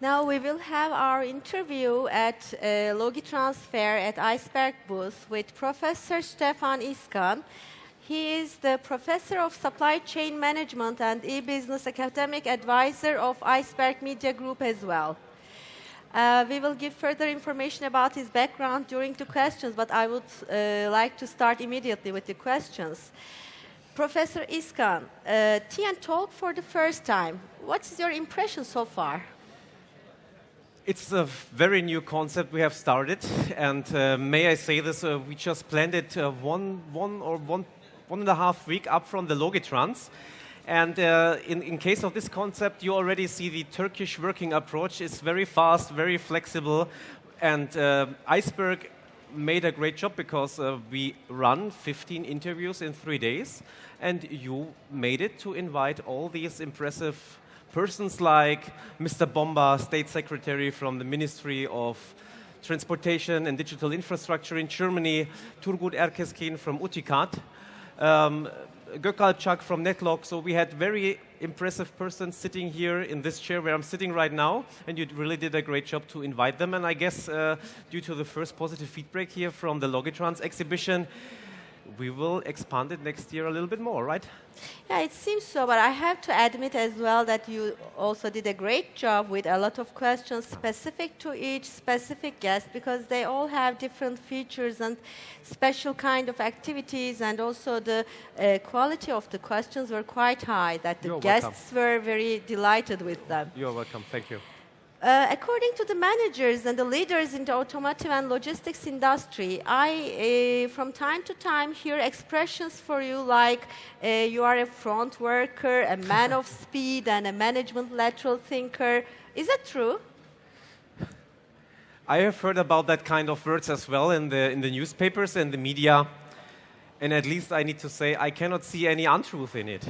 Now we will have our interview at logitrans fair at Iceberg booth with Professor Stefan Iskan'ı. He is the Professor of Supply Chain Management and E-Business Academic Advisor of Iceberg Media Group as well. We will give further information about his background during the questions, but I would like to start immediately with the questions. Professor Iskan'ı, Tea&Talk for the first time. What's your impression so far? It's a very new concept we have started, and may I say this, we just planned it one and a half week up from the logitrans. And in case of this concept, you already see the Turkish working approach is very fast, very flexible, and Iceberg made a great job because we run 15 interviews in 3 days, and you made it to invite all these impressive persons like Mr. Bomba, State Secretary from the Ministry of Transportation and Digital Infrastructure in Germany, Turgut Erkeskin from Utikat, Gökalp from Netlock. So we had very impressive persons sitting here in this chair where I'm sitting right now, and you really did a great job to invite them. And I guess due to the first positive feedback here from the Logitrans exhibition, we will expand it next year a little bit more, right? Yeah, it seems so, but I have to admit as well that you also did a great job with a lot of questions specific to each specific guest, because they all have different features and special kind of activities, and also the quality of the questions were quite high, that the guests were very delighted with them. You're welcome, thank you. According to the managers and the leaders in the automotive and logistics industry, I, from time to time, hear expressions for you like you are a front worker, a man of speed, and a management lateral thinker. Is that true? I have heard about that kind of words as well in the newspapers and the media, and at least I need to say I cannot see any untruth in it.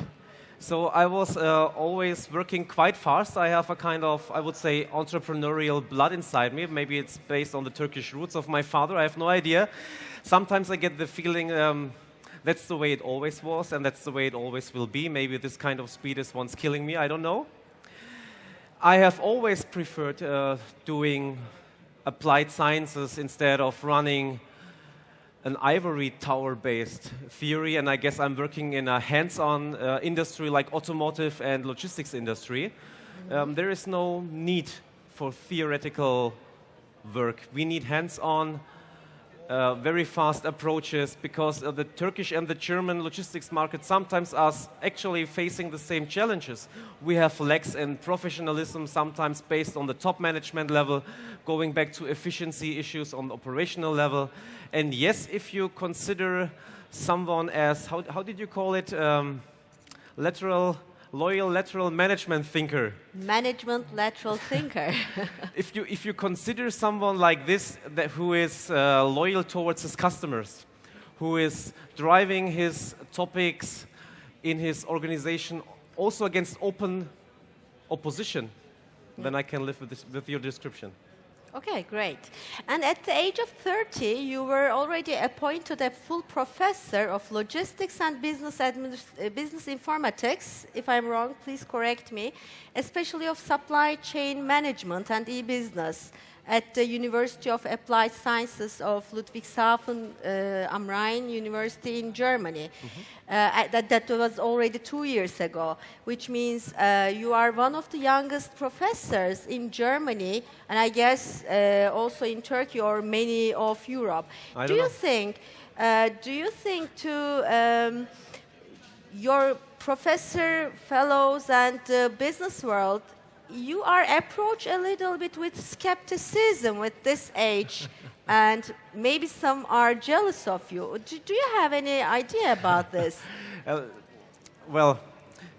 So I was always working quite fast. I have a kind of, I would say, entrepreneurial blood inside me. Maybe it's based on the Turkish roots of my father. I have no idea. Sometimes I get the feeling that's the way it always was, and that's the way it always will be. Maybe this kind of speed is once killing me. I don't know. I have always preferred doing applied sciences instead of running an ivory tower-based theory, and I guess I'm working in a hands-on industry like automotive and logistics industry. There is no need for theoretical work. We need hands-on, very fast approaches, because the Turkish and the German logistics market sometimes are actually facing the same challenges. We have lacks in professionalism, sometimes based on the top management level, going back to efficiency issues on the operational level. And yes, if you consider someone as, how did you call it, loyal lateral management thinker. Management lateral thinker. If you consider someone like this, who is loyal towards his customers, who is driving his topics in his organization also against open opposition, then I can live with your description. Okay, great. And at the age of 30, you were already appointed a full professor of logistics and business informatics. If I'm wrong, please correct me. Especially of supply chain management and e-business at the University of Applied Sciences of Ludwigshafen am Rhine University in Germany. That was already 2 years ago, which means you are one of the youngest professors in Germany, and I guess also in Turkey or many of Europe. Do you think to your professor fellows and the business world, you are approached a little bit with skepticism with this age, and maybe some are jealous of you. Do you have any idea about this?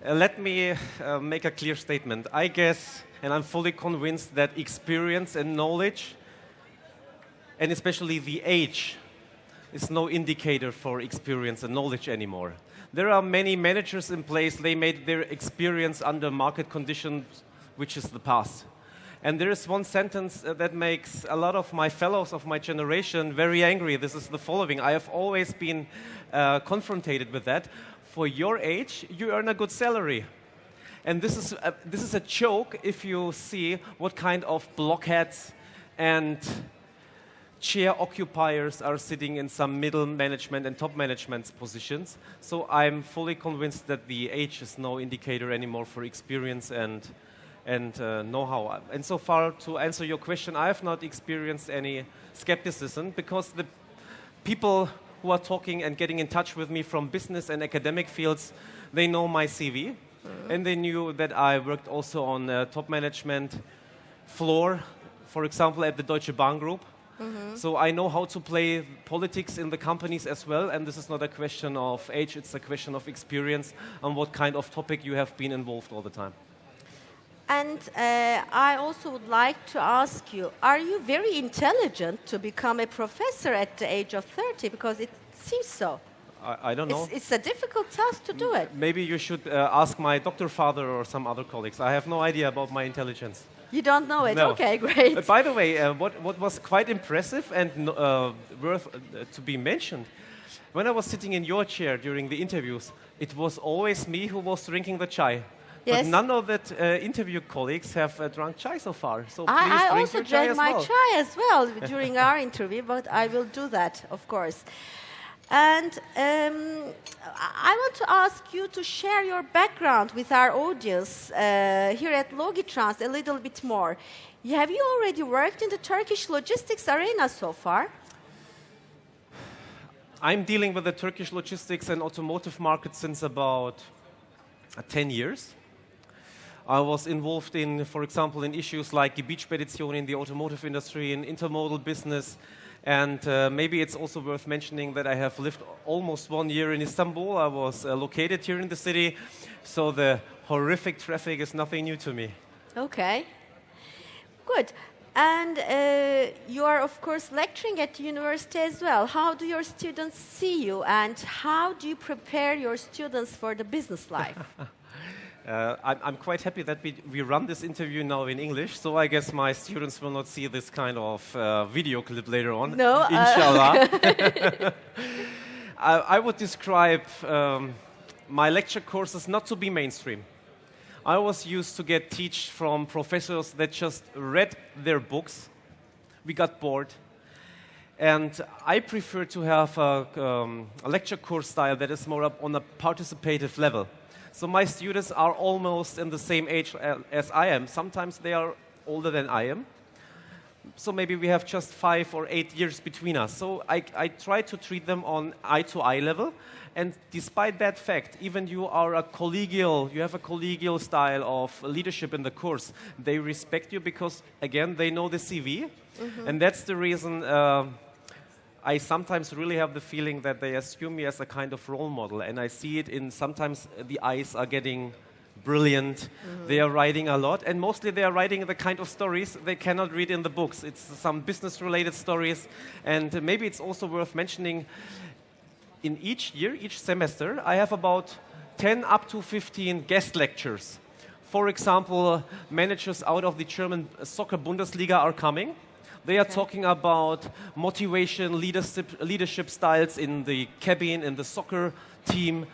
Let me make a clear statement. I guess, and I'm fully convinced that experience and knowledge, and especially the age, is no indicator for experience and knowledge anymore. There are many managers in place. They made their experience under market conditions, which is the past. And there is one sentence that makes a lot of my fellows of my generation very angry. This is the following. I have always been confronted with that. For your age, you earn a good salary. And this is a joke if you see what kind of blockheads and chair occupiers are sitting in some middle management and top management positions. So I'm fully convinced that the age is no indicator anymore for experience and know-how. And so far, to answer your question, I have not experienced any skepticism because the people who are talking and getting in touch with me from business and academic fields, they know my CV. And they knew that I worked also on top management floor, for example, at the Deutsche Bahn Group. So I know how to play politics in the companies as well, and this is not a question of age, it's a question of experience and what kind of topic you have been involved all the time. And I also would like to ask you, are you very intelligent to become a professor at the age of 30? Because it seems so. I don't know. It's a difficult task to do it. Maybe you should ask my doctor father or some other colleagues. I have no idea about my intelligence. You don't know it? No. Okay, great. By the way, what was quite impressive and worth to be mentioned, when I was sitting in your chair during the interviews, it was always me who was drinking the chai. Yes. But none of the interview colleagues have drunk chai so far. So please I drink also your chai drank as my well. chai as well during our interview, but I will do that, of course. And I want to ask you to share your background with our audience here at Logitrans a little bit more. Have you already worked in the Turkish logistics arena so far? I'm dealing with the Turkish logistics and automotive market since about 10 years. I was involved in, for example, in issues like Gebietspedition in the automotive industry, in intermodal business, and maybe it's also worth mentioning that I have lived almost 1 year in Istanbul. I was located here in the city, so the horrific traffic is nothing new to me. Okay, good. And you are, of course, lecturing at the university as well. How do your students see you, and how do you prepare your students for the business life? I'm quite happy that we run this interview now in English, so I guess my students will not see this kind of video clip later on. No. Inshallah. I would describe my lecture courses not to be mainstream. I was used to get teach from professors that just read their books. We got bored. And I prefer to have a lecture course style that is more up on a participative level. So my students are almost in the same age as I am. Sometimes they are older than I am. So maybe we have just 5 or 8 years between us. So I try to treat them on eye-to-eye level. And despite that fact, even you have a collegial style of leadership in the course, they respect you because, again, they know the CV. And that's the reason I sometimes really have the feeling that they assume me as a kind of role model. And I see it in sometimes the eyes are getting brilliant. They are writing a lot. And mostly they are writing the kind of stories they cannot read in the books. It's some business-related stories. And maybe it's also worth mentioning, in each year, each semester, I have about 10 up to 15 guest lectures. For example, managers out of the German soccer Bundesliga are coming. They are talking about motivation, leadership styles in the cabin, in the soccer team,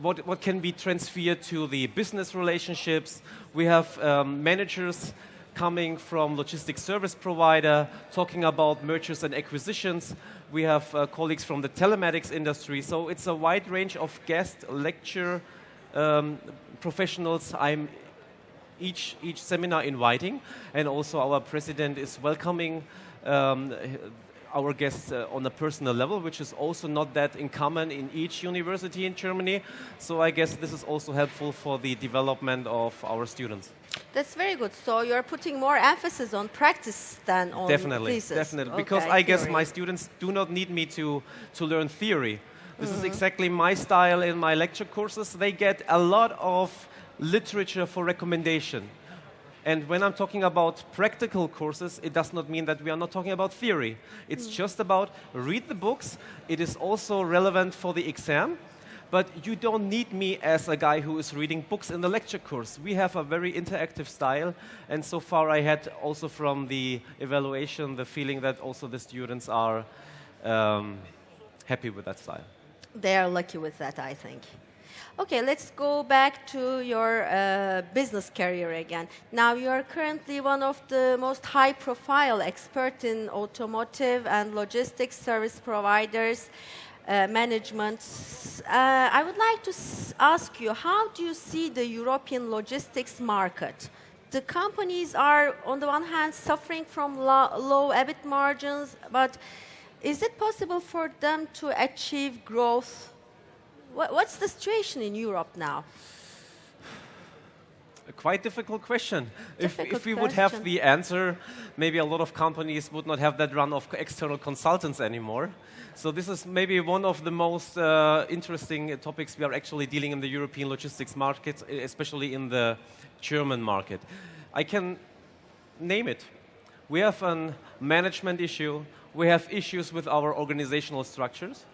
what can be transferred to the business relationships. We have managers coming from logistics service provider, talking about mergers and acquisitions. We have colleagues from the telematics industry. So it's a wide range of guest lecture professionals I'm each seminar inviting. And also our president is welcoming our guests on a personal level, which is also not that uncommon in each university in Germany. So I guess this is also helpful for the development of our students. That's very good. So you're putting more emphasis on practice than on thesis. Definitely. Okay, Because I guess theory. my students do not need me to learn theory. This is exactly my style in my lecture courses. They get a lot of literature for recommendation. And when I'm talking about practical courses, it does not mean that we are not talking about theory. It's just about read the books. It is also relevant for the exam. But you don't need me as a guy who is reading books in the lecture course. We have a very interactive style. And so far I had also from the evaluation the feeling that also the students are happy with that style. They are lucky with that, I think. Okay, let's go back to your business career again. Now, you are currently one of the most high-profile experts in automotive and logistics service providers, management. I would like to ask you, how do you see the European logistics market? The companies are, on the one hand, suffering from low EBIT margins, but is it possible for them to achieve growth? What's the situation in Europe now? A quite difficult question. Difficult if we would have the answer, maybe a lot of companies would not have that run of external consultants anymore. So this is maybe one of the most interesting topics we are actually dealing in the European logistics market, especially in the German market. I can name it. We have a management issue. We have issues with our organizational structures.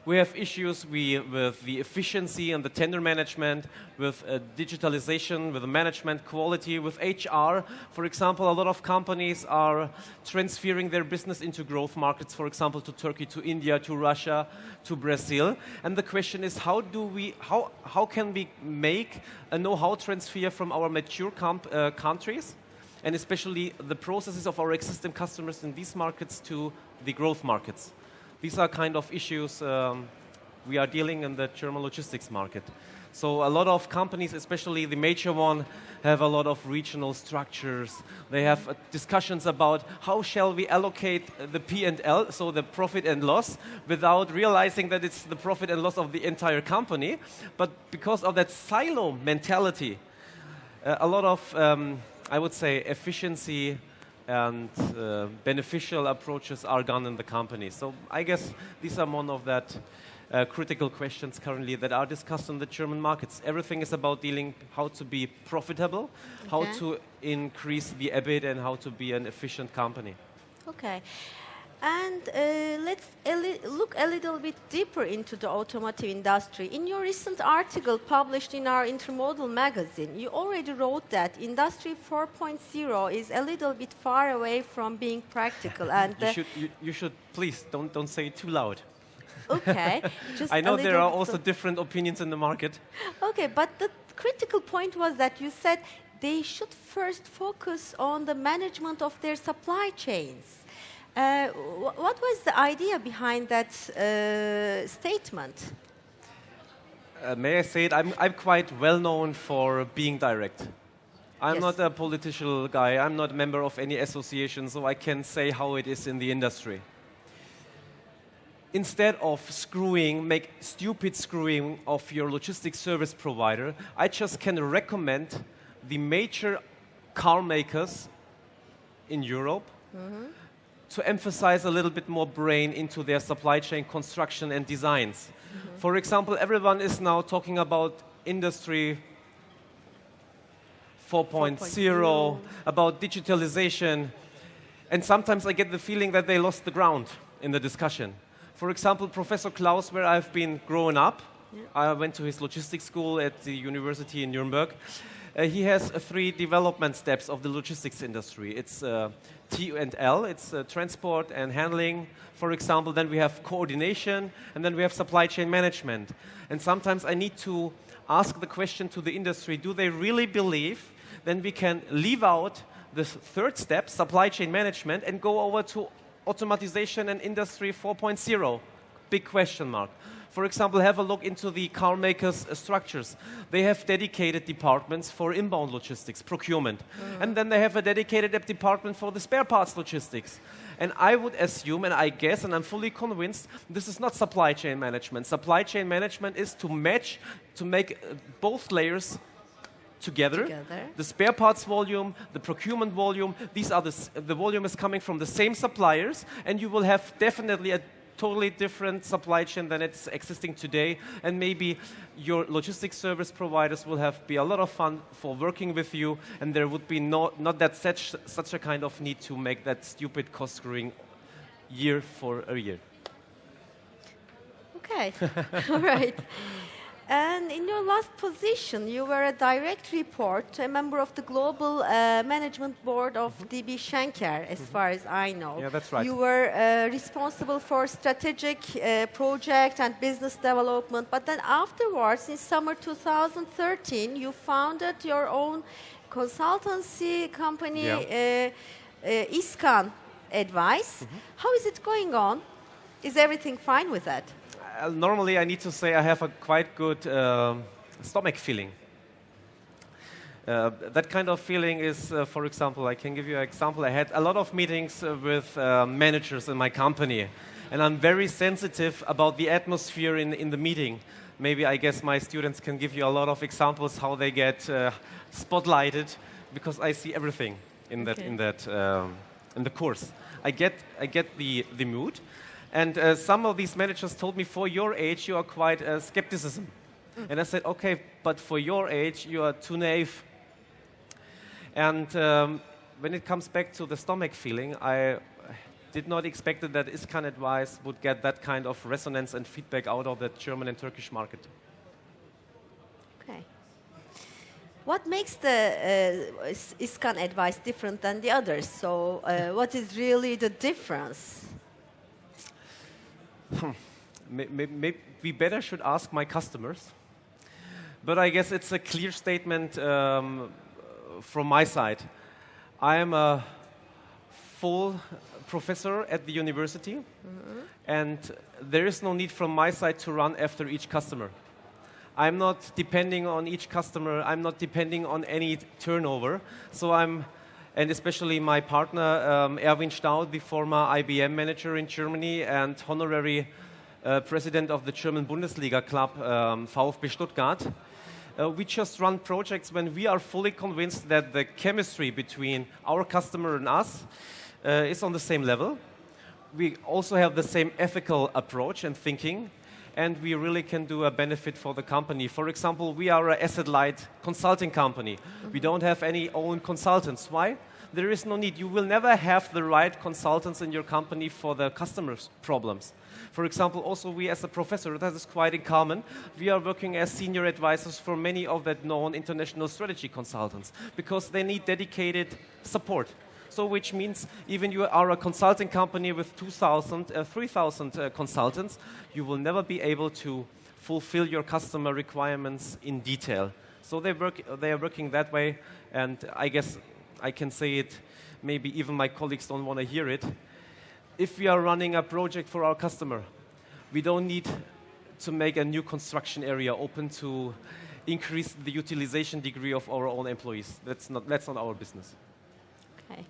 We have issues with the efficiency and the tender management, with digitalization, with the management quality, with HR. For example, a lot of companies are transferring their business into growth markets, for example, to Turkey, to India, to Russia, to Brazil. And the question is, how can we make a know-how transfer from our mature countries, and especially the processes of our existing customers in these markets to the growth markets? These are kind of issues we are dealing in the German logistics market. So a lot of companies, especially the major one, have a lot of regional structures. They have discussions about how shall we allocate the P&L, so the profit and loss, without realizing that it's the profit and loss of the entire company. But because of that silo mentality, a lot of, I would say, efficiency and beneficial approaches are gone in the company. So I guess these are one of that critical questions currently that are discussed in the German markets. Everything is about dealing how to be profitable, how to increase the EBIT, and how to be an efficient company. Okay. And let's look a little bit deeper into the automotive industry. In your recent article published in our Intermodal magazine, you already wrote that Industry 4.0 is a little bit far away from being practical. And you should please don't say it too loud. Okay. Just I know there are also different opinions in the market. Okay, but the critical point was that you said they should first focus on the management of their supply chains. What was the idea behind that statement? May I say it? I'm quite well known for being direct. I'm not a political guy. I'm not a member of any association, so I can say how it is in the industry. Instead of make stupid screwing of your logistics service provider, I just can recommend the major car makers in Europe to emphasize a little bit more brain into their supply chain construction and designs. For example, everyone is now talking about Industry 4.0, about digitalization, and sometimes I get the feeling that they lost the ground in the discussion. For example, Professor Klaus, where I've been growing up, I went to his logistics school at the university in Nuremberg. He has 3 development steps of the logistics industry. It's T&L, it's transport and handling, for example. Then we have coordination, and then we have supply chain management. And sometimes I need to ask the question to the industry, do they really believe then we can leave out the 3rd step, supply chain management, and go over to automatization and Industry 4.0? Big question mark. For example, have a look into the car makers' structures. They have dedicated departments for inbound logistics, procurement. And then they have a dedicated department for the spare parts logistics. And I would assume, and I guess, and I'm fully convinced, this is not supply chain management. Supply chain management is to make both layers together. The spare parts volume, the procurement volume, these are the volume is coming from the same suppliers, and you will have definitely a totally different supply chain than it's existing today, and maybe your logistics service providers will be a lot of fun for working with you, and there would be not that such a kind of need to make that stupid cost screwing year for a year. Okay, all right. And in your last position, you were a direct report to a member of the global management board of DB Schenker, as far as I know. Yeah, that's right. You were responsible for strategic project and business development, but then afterwards, in summer 2013, you founded your own consultancy company, Iskan Advice. How is it going on? Is everything fine with that? Normally, I need to say I have a quite good stomach feeling. That kind of feeling is, for example, I can give you an example. I had a lot of meetings with managers in my company, and I'm very sensitive about the atmosphere in the meeting. Maybe I guess my students can give you a lot of examples how they get spotlighted, because I see everything in the course. I get the mood. And some of these managers told me, for your age, you are quite skepticism. And I said, okay, but for your age, you are too naive. And when it comes back to the stomach feeling, I did not expect that Iskan Advice would get that kind of resonance and feedback out of the German and Turkish market. Okay. What makes the Iskan Advice different than the others? So what is really the difference? Maybe we better should ask my customers. But I guess it's a clear statement from my side. I am a full professor at the university, and there is no need from my side to run after each customer. I'm not depending on each customer. I'm not depending on any turnover. So and especially my partner, Erwin Staud, the former IBM manager in Germany and honorary president of the German Bundesliga club, VfB Stuttgart. We just run projects when we are fully convinced that the chemistry between our customer and us is on the same level. We also have the same ethical approach and thinking, and we really can do a benefit for the company. For example, we are an asset-light consulting company. We don't have any own consultants. Why? There is no need. You will never have the right consultants in your company for the customers' problems. For example, also we as a professor, that is quite in common, we are working as senior advisors for many of the known international strategy consultants because they need dedicated support. So which means even you are a consulting company with 3,000 consultants, you will never be able to fulfill your customer requirements in detail. So they are working that way, and I guess I can say it, maybe even my colleagues don't want to hear it. If we are running a project for our customer, we don't need to make a new construction area open to increase the utilization degree of our own employees. That's not our business. Okay.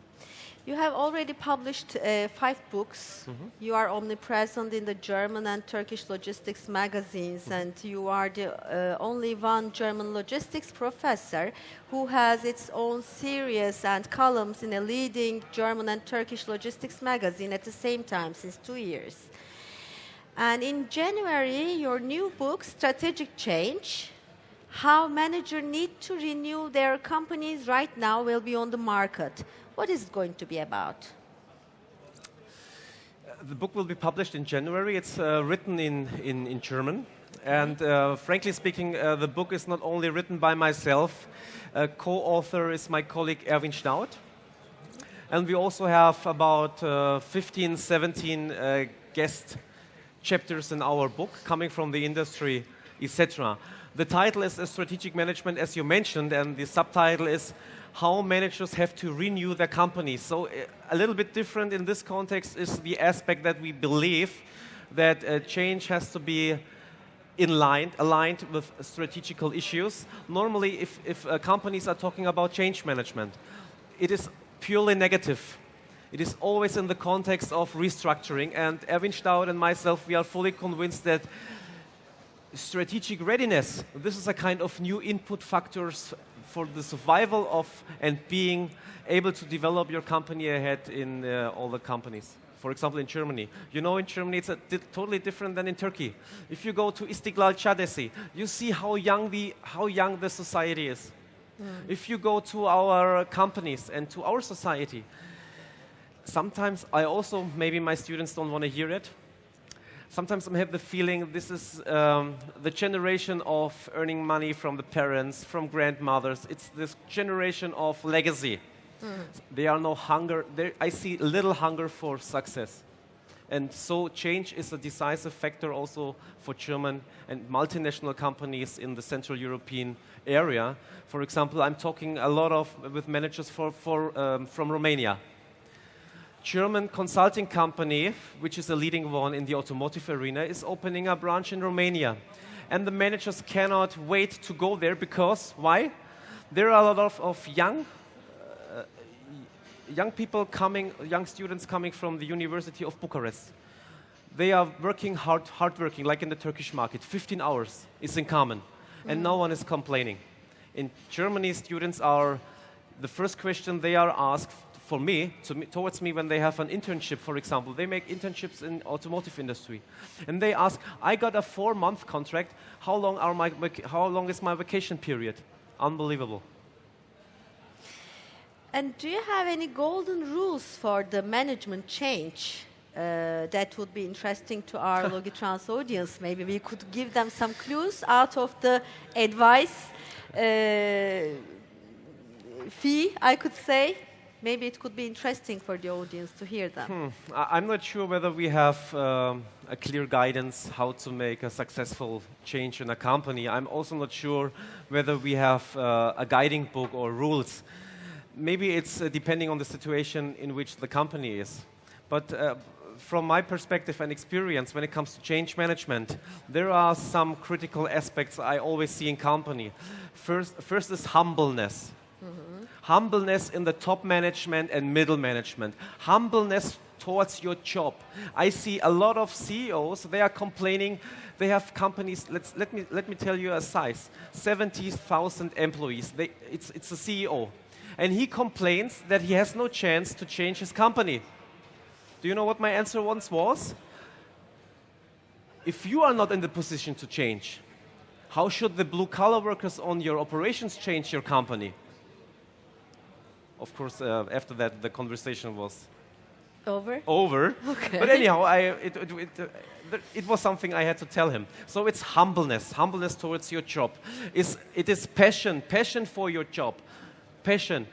You have already published 5 books. You are omnipresent in the German and Turkish logistics magazines, and you are the only one German logistics professor who has its own series and columns in a leading German and Turkish logistics magazine at the same time since 2 years. And in January, your new book, Strategic Change, How Managers Need to Renew Their Companies Right Now, will be on the market. What is it going to be about? The book will be published in January. It's written in German. And frankly speaking, the book is not only written by myself. Co-author is my colleague Erwin Staud. And we also have about 15, 17 guest chapters in our book coming from the industry, etc. The title is Strategic Management, as you mentioned, and the subtitle is How Managers Have to Renew Their Companies. So a little bit different in this context is the aspect that we believe that change has to be aligned with strategical issues. Normally, if companies are talking about change management, it is purely negative. It is always in the context of restructuring. And Erwin Staud and myself, we are fully convinced that strategic readiness, this is a kind of new input factors for the survival of and being able to develop your company ahead in all the companies. For example, in Germany. You know, in Germany, it's totally different than in Turkey. If you go to Istiklal Caddesi, you see how young the society is. If you go to our companies and to our society, sometimes I also, maybe my students don't want to hear it, sometimes I have the feeling this is the generation of earning money from the parents, from grandmothers. It's this generation of legacy. There are no hunger. I see little hunger for success. And so change is a decisive factor also for German and multinational companies in the Central European area. For example, I'm talking a lot with managers from Romania. German consulting company, which is a leading one in the automotive arena, is opening a branch in Romania. And the managers cannot wait to go there because, why? There are a lot of young students coming from the University of Bucharest. They are working hardworking, like in the Turkish market. 15 hours is in common, and no one is complaining. In Germany, students are, the first question they are asked towards me when they have an internship, for example. They make internships in automotive industry. And they ask, I got a 4-month contract, how long is my vacation period? Unbelievable. And do you have any golden rules for the management change that would be interesting to our logitrans audience? Maybe we could give them some clues out of the advice fee, I could say. Maybe it could be interesting for the audience to hear them. I'm not sure whether we have a clear guidance how to make a successful change in a company. I'm also not sure whether we have a guiding book or rules. Maybe it's depending on the situation in which the company is. But from my perspective and experience, when it comes to change management, there are some critical aspects I always see in company. First is humbleness. Humbleness in the top management and middle management. Humbleness towards your job. I see a lot of CEOs, they are complaining. They have companies, let me tell you a size, 70,000 employees. It's a CEO. And he complains that he has no chance to change his company. Do you know what my answer once was? If you are not in the position to change, how should the blue-collar workers on your operations change your company? Of course, after that, the conversation was over. Okay. But anyhow, it was something I had to tell him. So it's humbleness towards your job. It is passion for your job. Passion.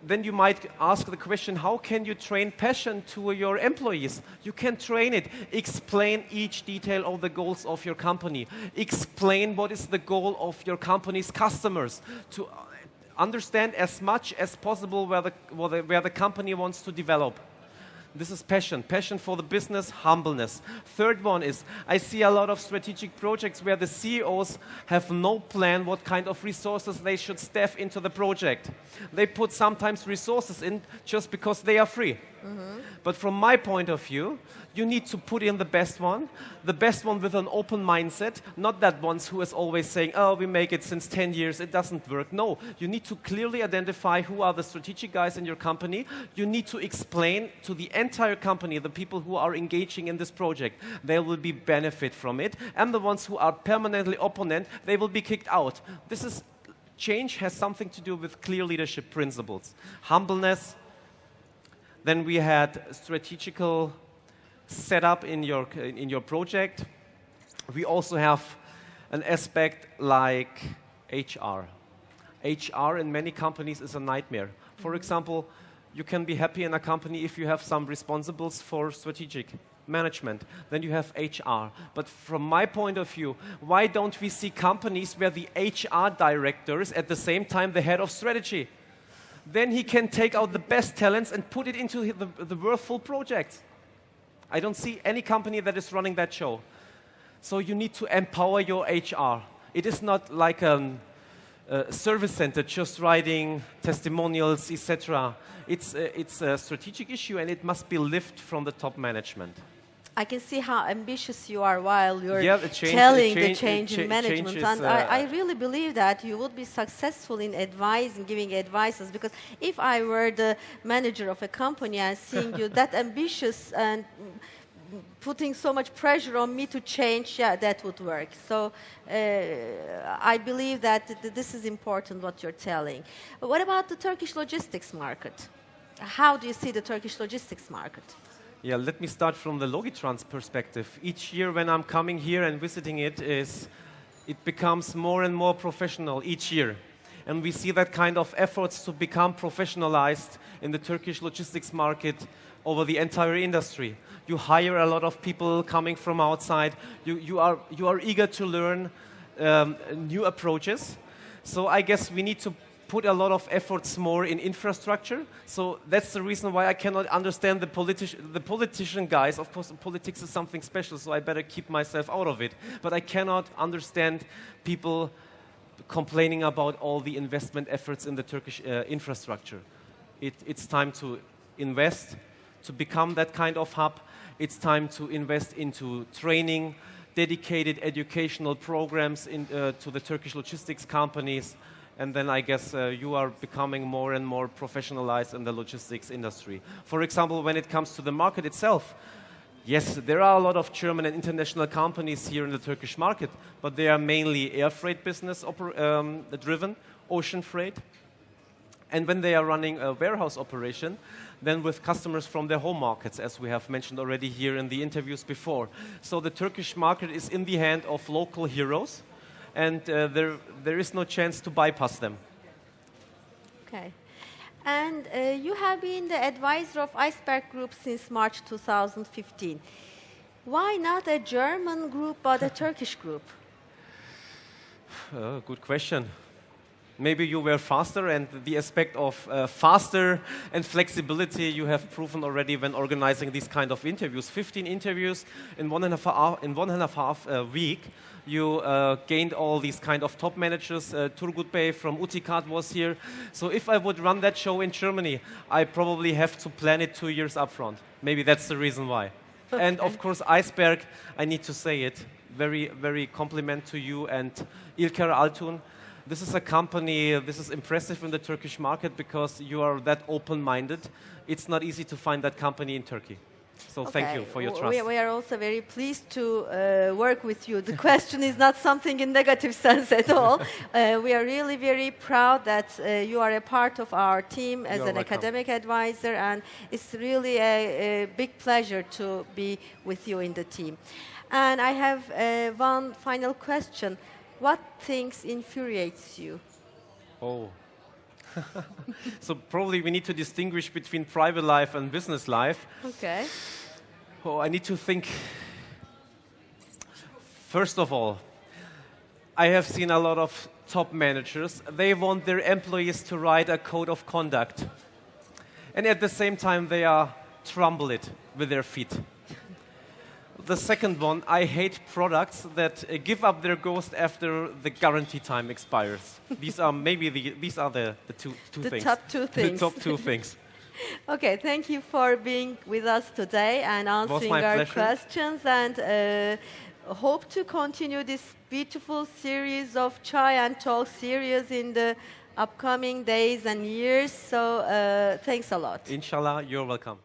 Then you might ask the question, how can you train passion to your employees? You can train it. Explain each detail of the goals of your company. Explain what is the goal of your company's customers. To understand as much as possible where the company wants to develop. This is passion for the business, humbleness. Third one is, I see a lot of strategic projects where the CEOs have no plan what kind of resources they should staff into the project. They put sometimes resources in just because they are free. But from my point of view, you need to put in the best one with an open mindset, not that one who is always saying, oh, we make it since 10 years, it doesn't work. No, you need to clearly identify who are the strategic guys in your company. You need to explain to the entire company, the people who are engaging in this project, they will be benefit from it. And the ones who are permanently opponent, they will be kicked out. Change has something to do with clear leadership principles. Humbleness. Then we had strategical setup in your project. We also have an aspect like HR. HR in many companies is a nightmare. For example, you can be happy in a company if you have some responsibles for strategic management. Then you have HR. But from my point of view, why don't we see companies where the HR director is at the same time the head of strategy? Then he can take out the best talents and put it into the worthful projects. I don't see any company that is running that show. So you need to empower your HR. It is not like a service center just writing testimonials, etc. It's a strategic issue and it must be lived from the top management. I can see how ambitious you are while you're telling the change in management. And I really believe that you would be successful in advising, giving advices. Because if I were the manager of a company and seeing you that ambitious and putting so much pressure on me to change, yeah, that would work. So I believe that this is important, what you're telling. What about the Turkish logistics market? How do you see the Turkish logistics market? Yeah, let me start from the logitrans perspective. Each year when I'm coming here and visiting it, it becomes more and more professional each year. And we see that kind of efforts to become professionalized in the Turkish logistics market over the entire industry. You hire a lot of people coming from outside. You are eager to learn new approaches. So I guess we need to put a lot of efforts more in infrastructure. So that's the reason why I cannot understand the politician guys. Of course, politics is something special, so I better keep myself out of it. But I cannot understand people complaining about all the investment efforts in the Turkish infrastructure. It's time to invest, to become that kind of hub. It's time to invest into training, dedicated educational programs to the Turkish logistics companies. And then I guess you are becoming more and more professionalized in the logistics industry. For example, when it comes to the market itself, yes, there are a lot of German and international companies here in the Turkish market, but they are mainly air freight business driven, ocean freight. And when they are running a warehouse operation, then with customers from their home markets, as we have mentioned already here in the interviews before. So the Turkish market is in the hand of local heroes, and there is no chance to bypass them. Okay. And you have been the advisor of Iceberg Group since March 2015. Why not a German group but a Turkish group? Good question. Maybe you were faster, and the aspect of faster and flexibility you have proven already when organizing these kind of interviews. 15 interviews in one and a half week. You gained all these kind of top managers. Turgut Bey from Uticard was here. So if I would run that show in Germany, I probably have to plan it 2 years up front. Maybe that's the reason why. Okay. And of course, Iceberg, I need to say it, very, very compliment to you and İlker Altun. This is a company, this is impressive in the Turkish market because you are that open-minded. It's not easy to find that company in Turkey. So okay. Thank you for your trust. We are also very pleased to work with you. The question is not something in negative sense at all. We are really very proud that you are a part of our team as an academic advisor, and it's really a big pleasure to be with you in the team. And I have one final question. What things infuriates you? Oh. So probably we need to distinguish between private life and business life. Okay. Oh, I need to think. First of all, I have seen a lot of top managers. They want their employees to write a code of conduct. And at the same time, they are trumble it with their feet. The second one, I hate products that give up their ghost after the guarantee time expires. These are maybe the two things. The top two things. The top two things. Okay, thank you for being with us today and answering our pleasure. questions, and hope to continue this beautiful series of Tea&Talk series in the upcoming days and years. So thanks a lot. Inshallah, you're welcome.